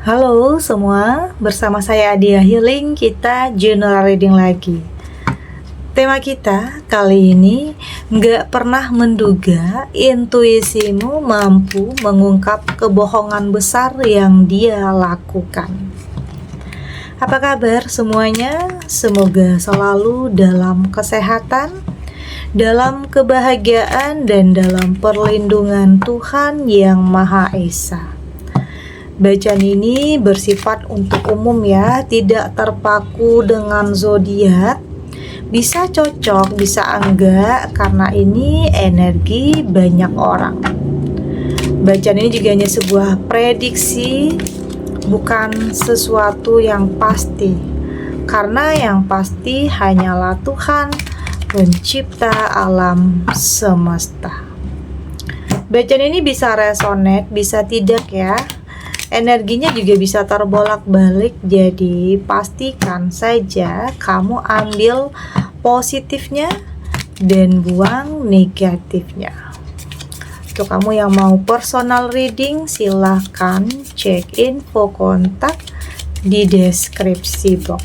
Halo semua, bersama saya Adia Healing, kita general reading lagi. Tema kita kali ini, nggak pernah menduga intuisimu mampu mengungkap kebohongan besar yang dia lakukan. Apa kabar semuanya? Semoga selalu dalam kesehatan, dalam kebahagiaan, dan dalam perlindungan Tuhan Yang Maha Esa. Bacaan ini bersifat untuk umum ya, tidak terpaku dengan zodiak. Bisa cocok, bisa enggak, karena ini energi banyak orang. Bacaan ini juga hanya sebuah prediksi, bukan sesuatu yang pasti. Karena yang pasti hanyalah Tuhan, pencipta alam semesta. Bacaan ini bisa resonate, bisa tidak ya. Energinya juga bisa terbolak-balik, jadi pastikan saja kamu ambil positifnya dan buang negatifnya. Untuk kamu yang mau personal reading, silahkan cek info kontak di deskripsi box.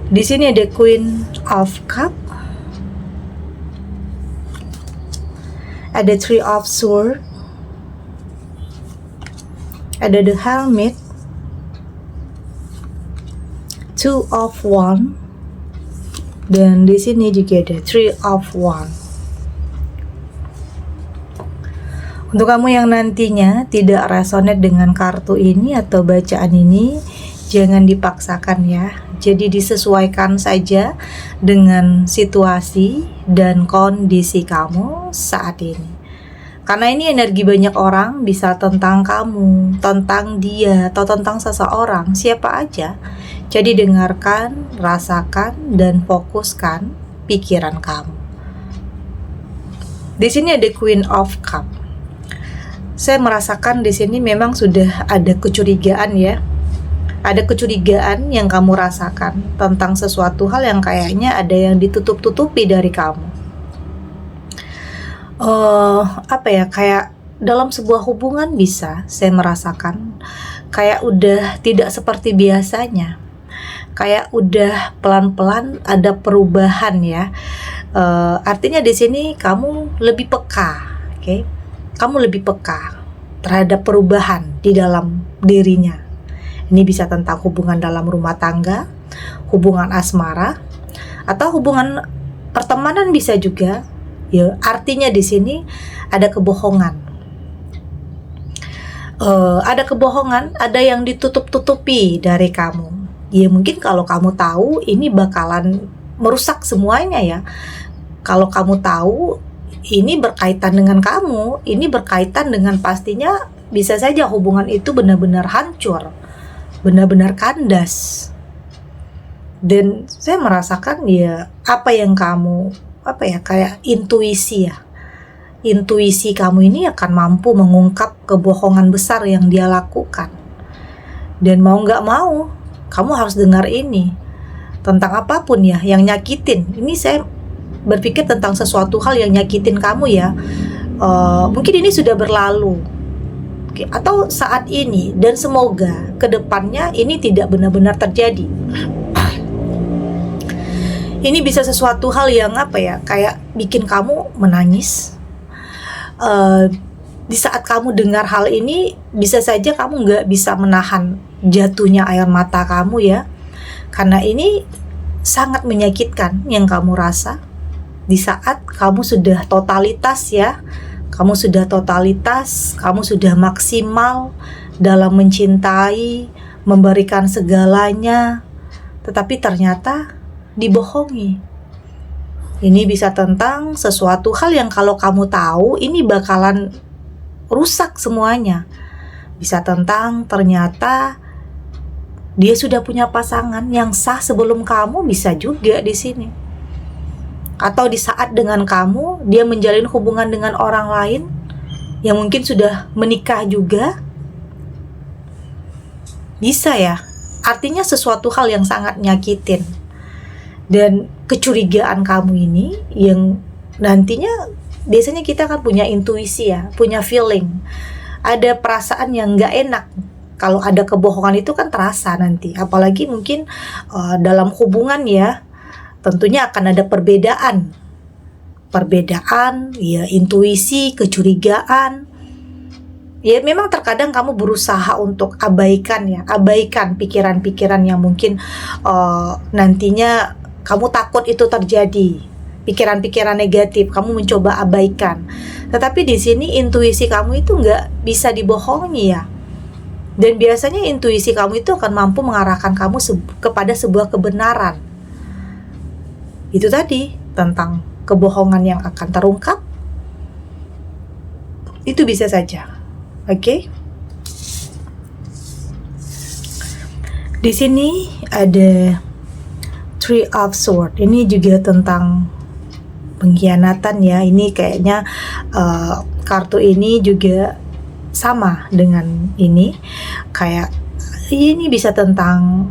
Di sini ada Queen of Cup, ada Three of Swords, ada The Hermit, Two of Wands, dan di sini juga ada Three of Wands. Untuk kamu yang nantinya tidak resonate dengan kartu ini atau bacaan ini, jangan dipaksakan ya. Jadi disesuaikan saja dengan situasi dan kondisi kamu saat ini. Karena ini energi banyak orang, bisa tentang kamu, tentang dia, atau tentang seseorang, siapa aja. Jadi dengarkan, rasakan, dan fokuskan pikiran kamu. Di sini ada Queen of Cup. Saya merasakan di sini memang sudah ada kecurigaan ya. Ada kecurigaan yang kamu rasakan tentang sesuatu hal yang kayaknya ada yang ditutup-tutupi dari kamu. Kayak dalam sebuah hubungan bisa saya merasakan kayak udah tidak seperti biasanya. Kayak udah pelan-pelan ada perubahan ya. Artinya di sini kamu lebih peka, oke? Kamu lebih peka terhadap perubahan di dalam dirinya. Ini bisa tentang hubungan dalam rumah tangga, hubungan asmara, atau hubungan pertemanan bisa juga. Ya, artinya di sini ada kebohongan. Ada kebohongan, ada yang ditutup-tutupi dari kamu. Ya mungkin kalau kamu tahu ini bakalan merusak semuanya ya. Kalau kamu tahu ini berkaitan dengan kamu, ini berkaitan dengan pastinya bisa saja hubungan itu benar-benar hancur. Benar-benar kandas. Dan saya merasakan ya apa yang kamu kayak intuisi ya. Intuisi kamu ini akan mampu mengungkap kebohongan besar yang dia lakukan. Dan mau nggak mau kamu harus dengar ini tentang apapun ya yang nyakitin. Ini saya berpikir tentang sesuatu hal yang nyakitin kamu ya. Mungkin ini sudah berlalu atau saat ini, dan semoga kedepannya ini tidak benar-benar terjadi. Ini bisa sesuatu hal yang kayak bikin kamu menangis. Di saat kamu dengar hal ini, bisa saja kamu nggak bisa menahan jatuhnya air mata kamu ya, karena ini sangat menyakitkan yang kamu rasa di saat kamu sudah totalitas ya. Kamu sudah totalitas, kamu sudah maksimal dalam mencintai, memberikan segalanya, tetapi ternyata dibohongi. Ini bisa tentang sesuatu hal yang kalau kamu tahu ini bakalan rusak semuanya. Bisa tentang ternyata dia sudah punya pasangan yang sah sebelum kamu, bisa juga di sini. Atau di saat dengan kamu, dia menjalin hubungan dengan orang lain yang mungkin sudah menikah juga. Bisa ya, artinya sesuatu hal yang sangat nyakitin. Dan kecurigaan kamu ini yang nantinya biasanya kita kan punya intuisi ya, punya feeling, ada perasaan yang nggak enak. Kalau ada kebohongan itu kan terasa nanti, apalagi mungkin dalam hubungan ya, tentunya akan ada perbedaan ya, intuisi, kecurigaan. Ya memang terkadang kamu berusaha untuk abaikan pikiran-pikiran yang mungkin nantinya kamu takut itu terjadi, pikiran-pikiran negatif kamu mencoba abaikan. Tetapi di sini intuisi kamu itu nggak bisa dibohongi ya. Dan biasanya intuisi kamu itu akan mampu mengarahkan kamu kepada sebuah kebenaran. Itu tadi tentang kebohongan yang akan terungkap. Itu bisa saja. Oke? Di sini ada Three of Swords. Ini juga tentang pengkhianatan ya. Ini kayaknya kartu ini juga sama dengan ini, kayak ini bisa tentang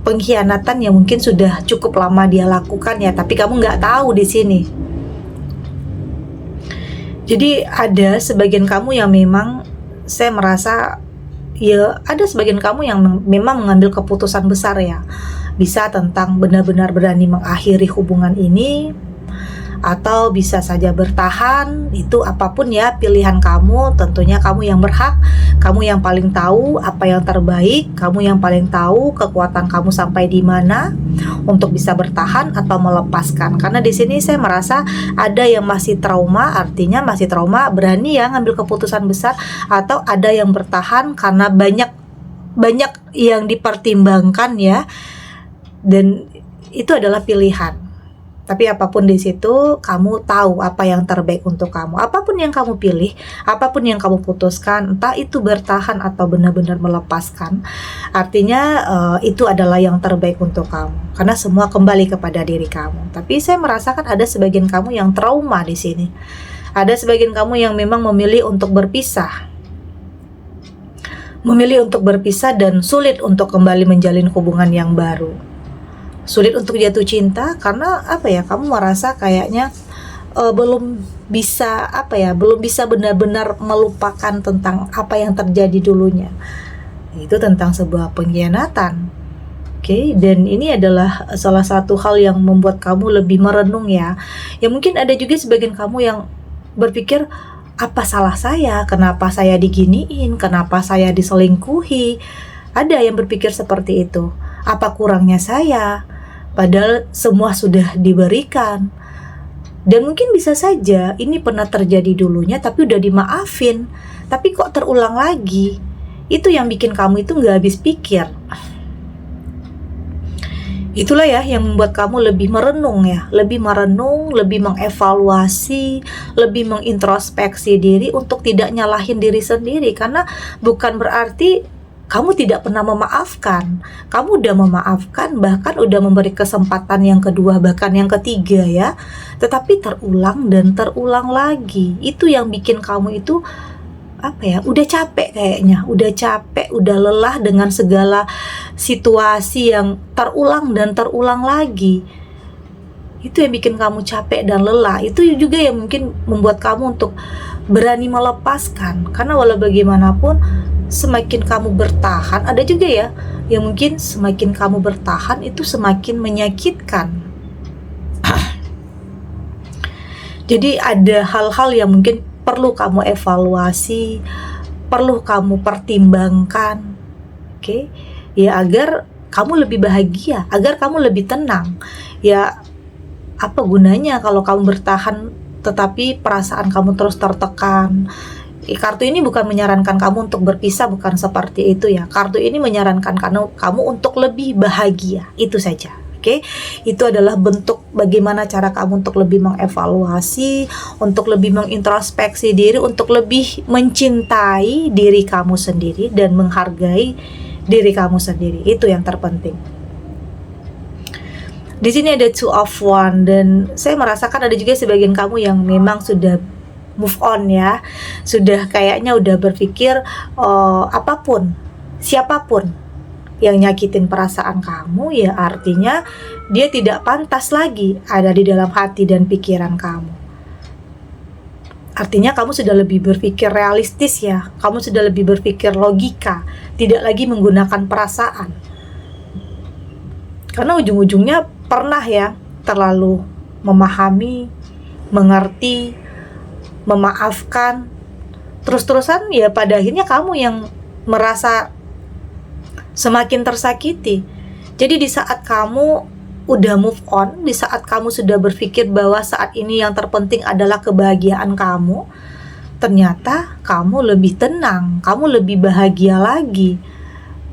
pengkhianatan yang mungkin sudah cukup lama dia lakukan ya, tapi kamu nggak tahu di sini. Jadi ada sebagian kamu yang memang saya merasa ya, ada sebagian kamu yang memang mengambil keputusan besar ya, bisa tentang benar-benar berani mengakhiri hubungan ini, atau bisa saja bertahan. Itu apapun ya pilihan kamu, tentunya kamu yang berhak, kamu yang paling tahu apa yang terbaik, kamu yang paling tahu kekuatan kamu sampai di mana untuk bisa bertahan atau melepaskan. Karena di sini saya merasa ada yang masih trauma, artinya masih trauma berani ya ngambil keputusan besar, atau ada yang bertahan karena banyak yang dipertimbangkan ya, dan itu adalah pilihan. Tapi apapun di situ, kamu tahu apa yang terbaik untuk kamu. Apapun yang kamu pilih, apapun yang kamu putuskan, entah itu bertahan atau benar-benar melepaskan, artinya itu adalah yang terbaik untuk kamu. Karena semua kembali kepada diri kamu. Tapi saya merasakan ada sebagian kamu yang trauma di sini. Ada sebagian kamu yang memang memilih untuk berpisah. Memilih untuk berpisah dan sulit untuk kembali menjalin hubungan yang baru. Sulit untuk jatuh cinta karena apa ya, kamu merasa kayaknya belum bisa benar-benar melupakan tentang apa yang terjadi dulunya. Itu tentang sebuah pengkhianatan. Oke, dan ini adalah salah satu hal yang membuat kamu lebih merenung ya. Ya mungkin ada juga sebagian kamu yang berpikir, apa salah saya? Kenapa saya diginiin? Kenapa saya diselingkuhi? Ada yang berpikir seperti itu. Apa kurangnya saya? Padahal semua sudah diberikan. Dan mungkin bisa saja ini pernah terjadi dulunya tapi udah dimaafin, tapi kok terulang lagi. Itu yang bikin kamu itu gak habis pikir. Itulah ya yang membuat kamu lebih merenung ya, lebih mengevaluasi, lebih mengintrospeksi diri untuk tidak nyalahin diri sendiri. Karena bukan berarti kamu tidak pernah memaafkan. Kamu udah memaafkan, bahkan udah memberi kesempatan yang kedua, bahkan yang ketiga ya. Tetapi terulang dan terulang lagi. Itu yang bikin kamu itu udah capek kayaknya. Udah capek, udah lelah dengan segala situasi yang terulang dan terulang lagi. Itu yang bikin kamu capek dan lelah. Itu juga yang mungkin membuat kamu untuk berani melepaskan. Karena walau bagaimanapun, semakin kamu bertahan, ada juga ya yang mungkin semakin kamu bertahan itu semakin menyakitkan. Jadi ada hal-hal yang mungkin perlu kamu evaluasi, perlu kamu pertimbangkan, oke? Ya agar kamu lebih bahagia, agar kamu lebih tenang. Ya apa gunanya kalau kamu bertahan tetapi perasaan kamu terus tertekan? Kartu ini bukan menyarankan kamu untuk berpisah, bukan seperti itu ya. Kartu ini menyarankan kamu untuk lebih bahagia, itu saja. Oke, itu adalah bentuk bagaimana cara kamu untuk lebih mengevaluasi, untuk lebih mengintrospeksi diri, untuk lebih mencintai diri kamu sendiri dan menghargai diri kamu sendiri. Itu yang terpenting. Di sini ada Two of Wands dan saya merasakan ada juga sebagian kamu yang memang sudah move on ya, sudah kayaknya udah berpikir apapun, siapapun yang nyakitin perasaan kamu, ya artinya dia tidak pantas lagi ada di dalam hati dan pikiran kamu. Artinya kamu sudah lebih berpikir realistis ya, kamu sudah lebih berpikir logika, tidak lagi menggunakan perasaan. Karena ujung-ujungnya pernah ya terlalu memahami, mengerti, memaafkan, terus-terusan ya pada akhirnya kamu yang merasa semakin tersakiti. Jadi di saat kamu udah move on, di saat kamu sudah berpikir bahwa saat ini yang terpenting adalah kebahagiaan kamu, ternyata kamu lebih tenang, kamu lebih bahagia lagi.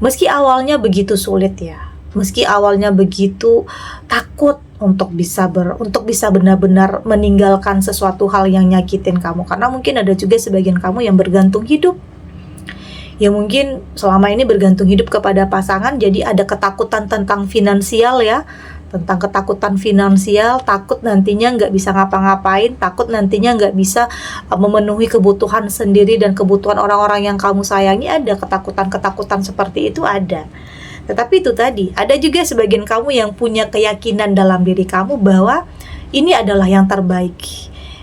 Meski awalnya begitu sulit ya, meski awalnya begitu takut untuk bisa benar-benar meninggalkan sesuatu hal yang nyakitin kamu, karena mungkin ada juga sebagian kamu yang bergantung hidup. Ya mungkin selama ini bergantung hidup kepada pasangan, jadi ada ketakutan tentang finansial ya, tentang ketakutan finansial, takut nantinya nggak bisa ngapa-ngapain, takut nantinya nggak bisa memenuhi kebutuhan sendiri dan kebutuhan orang-orang yang kamu sayangi. Ada ketakutan-ketakutan seperti itu ada. Tetapi itu tadi, ada juga sebagian kamu yang punya keyakinan dalam diri kamu bahwa ini adalah yang terbaik.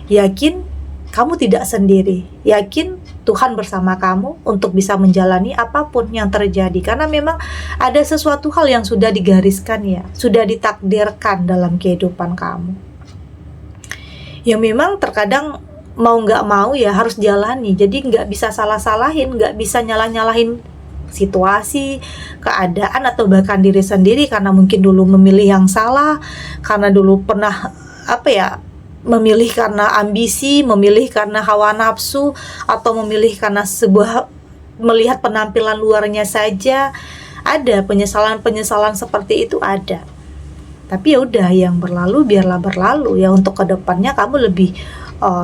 Yakin kamu tidak sendiri, yakin Tuhan bersama kamu untuk bisa menjalani apapun yang terjadi. Karena memang ada sesuatu hal yang sudah digariskan ya, sudah ditakdirkan dalam kehidupan kamu. Ya memang terkadang mau nggak mau ya harus jalani. Jadi nggak bisa salah-salahin, nggak bisa nyalah-nyalahin situasi, keadaan, atau bahkan diri sendiri karena mungkin dulu memilih yang salah, karena dulu pernah memilih karena ambisi, memilih karena hawa nafsu, atau memilih karena melihat penampilan luarnya saja. Ada penyesalan-penyesalan seperti itu ada. Tapi ya udah, yang berlalu biarlah berlalu ya. Untuk kedepannya kamu lebih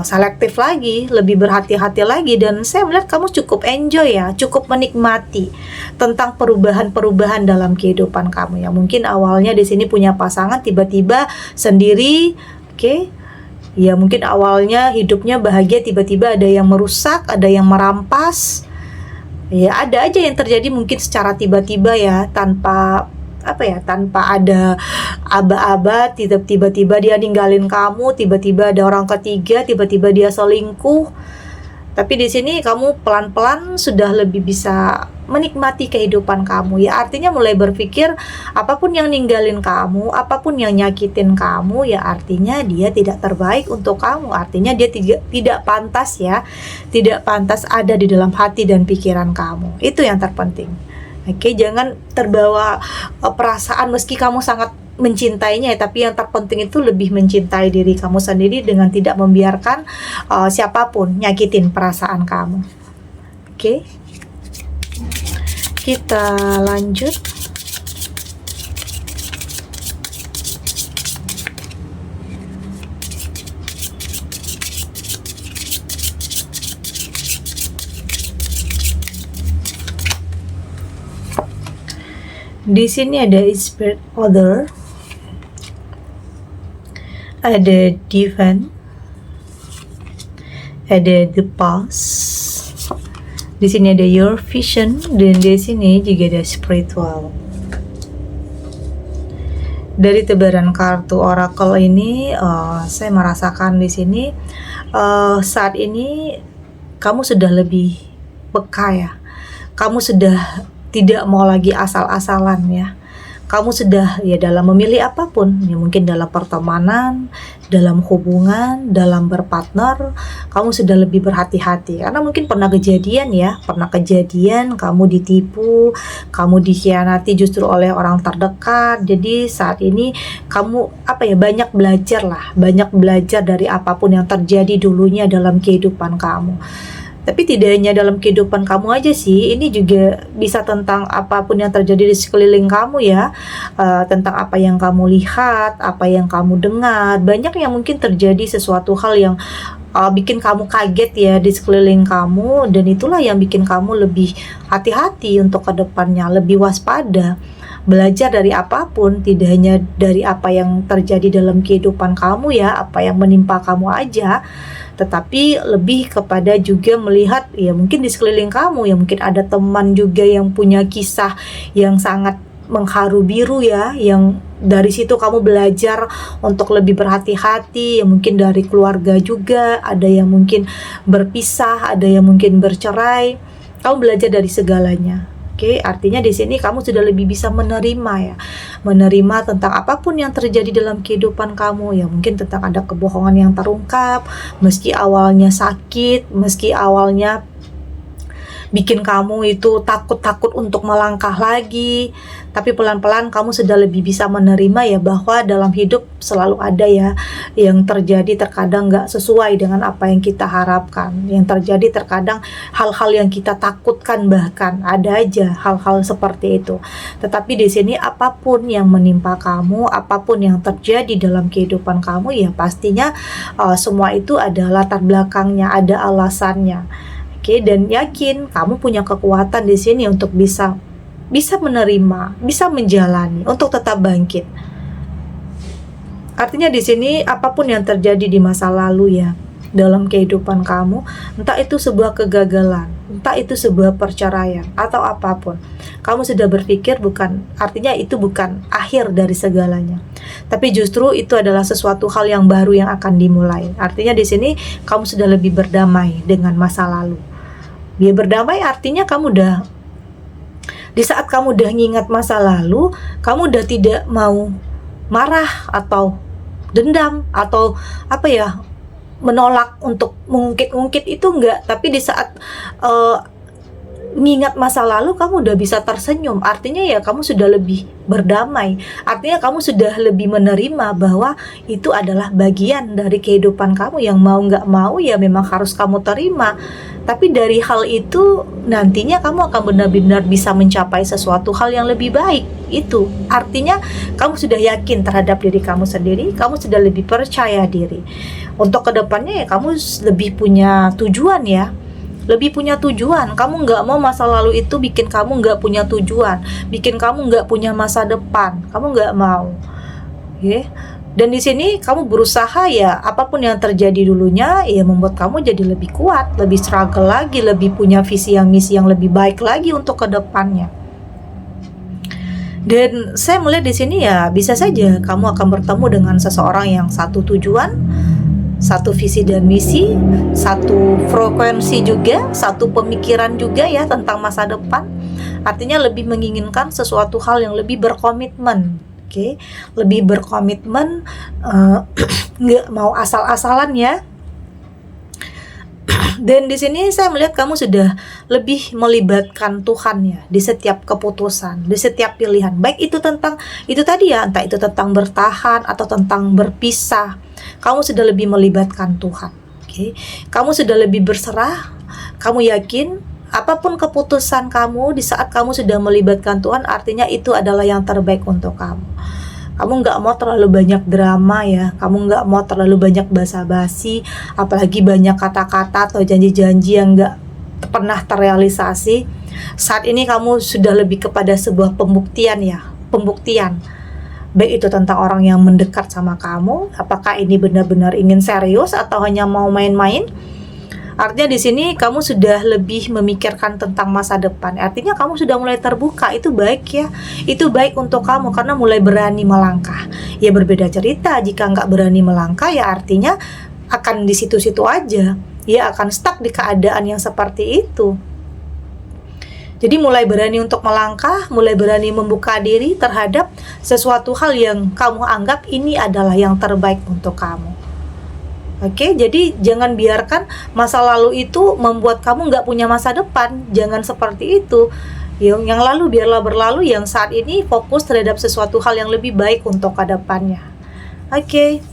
selektif lagi, lebih berhati-hati lagi, dan saya melihat kamu cukup enjoy ya, cukup menikmati tentang perubahan-perubahan dalam kehidupan kamu ya. Mungkin awalnya di sini punya pasangan, tiba-tiba sendiri, oke. Ya mungkin awalnya hidupnya bahagia, tiba-tiba ada yang merusak, ada yang merampas. Ya ada aja yang terjadi mungkin secara tiba-tiba ya, tanpa ada aba-aba, tiba-tiba dia ninggalin kamu, tiba-tiba ada orang ketiga, tiba-tiba dia selingkuh. Tapi di sini kamu pelan-pelan sudah lebih bisa menikmati kehidupan kamu ya. Artinya mulai berpikir apapun yang ninggalin kamu, apapun yang nyakitin kamu, ya artinya dia tidak terbaik untuk kamu. Artinya dia tidak pantas ya, tidak pantas ada di dalam hati dan pikiran kamu. Itu yang terpenting. Oke, jangan terbawa perasaan meski kamu sangat mencintainya ya, tapi yang terpenting itu lebih mencintai diri kamu sendiri dengan tidak membiarkan siapapun nyakitin perasaan kamu. Oke, kita lanjut. Di sini ada spirit other, ada divine, ada the past. Di sini ada your vision, dan di sini juga ada spiritual. Dari tebaran kartu oracle ini, saya merasakan di sini saat ini kamu sudah lebih peka ya. Kamu sudah tidak mau lagi asal-asalan ya. Kamu sudah ya dalam memilih apapun, ya mungkin dalam pertemanan, dalam hubungan, dalam berpartner, kamu sudah lebih berhati-hati. Karena mungkin pernah kejadian kamu ditipu, kamu dikhianati justru oleh orang terdekat. Jadi saat ini kamu banyak belajar dari apapun yang terjadi dulunya dalam kehidupan kamu. Tapi tidak hanya dalam kehidupan kamu aja sih, ini juga bisa tentang apapun yang terjadi di sekeliling kamu ya, tentang apa yang kamu lihat, apa yang kamu dengar. Banyak yang mungkin terjadi sesuatu hal yang bikin kamu kaget ya di sekeliling kamu, dan itulah yang bikin kamu lebih hati-hati untuk kedepannya, lebih waspada. belajar dari apapun, tidak hanya dari apa yang terjadi dalam kehidupan kamu ya, apa yang menimpa kamu aja, tetapi lebih kepada juga melihat ya mungkin di sekeliling kamu, ya mungkin ada teman juga yang punya kisah yang sangat mengharu biru ya, yang dari situ kamu belajar untuk lebih berhati-hati, ya mungkin dari keluarga juga, ada yang mungkin berpisah, ada yang mungkin bercerai, kamu belajar dari segalanya. Oke, artinya di sini kamu sudah lebih bisa menerima ya, menerima tentang apapun yang terjadi dalam kehidupan kamu, ya mungkin tentang ada kebohongan yang terungkap, meski awalnya sakit, meski awalnya bikin kamu itu takut-takut untuk melangkah lagi, tapi pelan-pelan kamu sudah lebih bisa menerima ya bahwa dalam hidup selalu ada ya yang terjadi terkadang nggak sesuai dengan apa yang kita harapkan, yang terjadi terkadang hal-hal yang kita takutkan, bahkan ada aja hal-hal seperti itu. Tetapi di sini apapun yang menimpa kamu, apapun yang terjadi dalam kehidupan kamu, ya pastinya semua itu ada latar belakangnya, ada alasannya. Oke, dan yakin kamu punya kekuatan di sini untuk bisa menerima, bisa menjalani, untuk tetap bangkit. Artinya di sini apapun yang terjadi di masa lalu ya dalam kehidupan kamu, entah itu sebuah kegagalan, entah itu sebuah perceraian atau apapun, kamu sudah berpikir artinya itu bukan akhir dari segalanya, tapi justru itu adalah sesuatu hal yang baru yang akan dimulai. Artinya di sini kamu sudah lebih berdamai dengan masa lalu. Dia berdamai artinya kamu udah, di saat kamu udah ngingat masa lalu, kamu udah tidak mau marah atau dendam atau apa ya, menolak untuk mengungkit-ungkit itu enggak, tapi di saat mengingat masa lalu kamu udah bisa tersenyum. Artinya ya kamu sudah lebih berdamai, artinya kamu sudah lebih menerima bahwa itu adalah bagian dari kehidupan kamu yang mau nggak mau ya memang harus kamu terima. Tapi dari hal itu nantinya kamu akan benar-benar bisa mencapai sesuatu hal yang lebih baik. Itu artinya kamu sudah yakin terhadap diri kamu sendiri, kamu sudah lebih percaya diri. Untuk kedepannya ya kamu lebih punya tujuan ya, lebih punya tujuan. Kamu nggak mau masa lalu itu bikin kamu nggak punya tujuan, bikin kamu nggak punya masa depan. Kamu nggak mau, okay? Dan di sini kamu berusaha ya apapun yang terjadi dulunya ya membuat kamu jadi lebih kuat, lebih struggle lagi, lebih punya visi yang misi yang lebih baik lagi untuk kedepannya. Dan saya melihat di sini ya bisa saja kamu akan bertemu dengan seseorang yang satu tujuan, satu visi dan misi, satu frekuensi juga, satu pemikiran juga ya tentang masa depan. Artinya lebih menginginkan sesuatu hal yang lebih berkomitmen, oke? Lebih berkomitmen, nggak mau asal-asalan ya. Dan di sini saya melihat kamu sudah lebih melibatkan Tuhan ya di setiap keputusan, di setiap pilihan. Baik itu tentang itu tadi ya, entah itu tentang bertahan atau tentang berpisah. Kamu sudah lebih melibatkan Tuhan. Okay? Kamu sudah lebih berserah. Kamu yakin apapun keputusan kamu di saat kamu sudah melibatkan Tuhan, artinya itu adalah yang terbaik untuk kamu. Kamu nggak mau terlalu banyak drama ya, kamu nggak mau terlalu banyak basa-basi, apalagi banyak kata-kata atau janji-janji yang nggak pernah terrealisasi. Saat ini kamu sudah lebih kepada sebuah pembuktian ya, pembuktian. Baik itu tentang orang yang mendekat sama kamu, apakah ini benar-benar ingin serius atau hanya mau main-main. Artinya di sini kamu sudah lebih memikirkan tentang masa depan. Artinya kamu sudah mulai terbuka, itu baik ya. Itu baik untuk kamu karena mulai berani melangkah. Ya berbeda cerita jika nggak berani melangkah ya artinya akan di situ-situ aja. Ya akan stuck di keadaan yang seperti itu. Jadi mulai berani untuk melangkah, mulai berani membuka diri terhadap sesuatu hal yang kamu anggap ini adalah yang terbaik untuk kamu. Oke, jadi jangan biarkan masa lalu itu membuat kamu nggak punya masa depan. Jangan seperti itu. Yang lalu biarlah berlalu, yang saat ini fokus terhadap sesuatu hal yang lebih baik untuk kedepannya. Oke,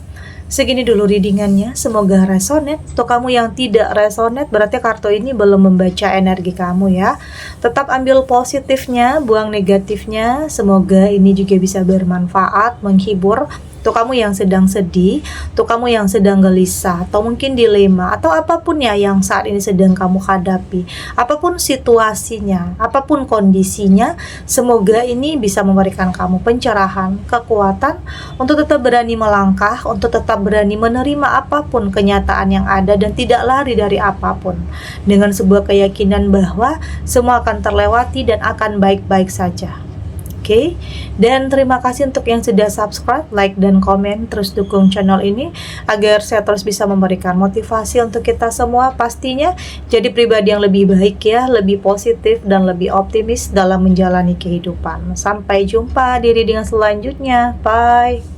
segini dulu readingannya. Semoga resonate. Untuk kamu yang tidak resonate, berarti kartu ini belum membaca energi kamu ya. Tetap ambil positifnya, buang negatifnya. Semoga ini juga bisa bermanfaat, menghibur. Untuk kamu yang sedang sedih, untuk kamu yang sedang gelisah, atau mungkin dilema, atau apapun ya yang saat ini sedang kamu hadapi, apapun situasinya, apapun kondisinya, semoga ini bisa memberikan kamu pencerahan, kekuatan untuk tetap berani melangkah, untuk tetap berani menerima apapun kenyataan yang ada dan tidak lari dari apapun, dengan sebuah keyakinan bahwa semua akan terlewati dan akan baik-baik saja. Oke, dan terima kasih untuk yang sudah subscribe, like, dan komen. Terus dukung channel ini agar saya terus bisa memberikan motivasi untuk kita semua, pastinya jadi pribadi yang lebih baik ya, lebih positif dan lebih optimis dalam menjalani kehidupan. Sampai jumpa di reading selanjutnya. Bye.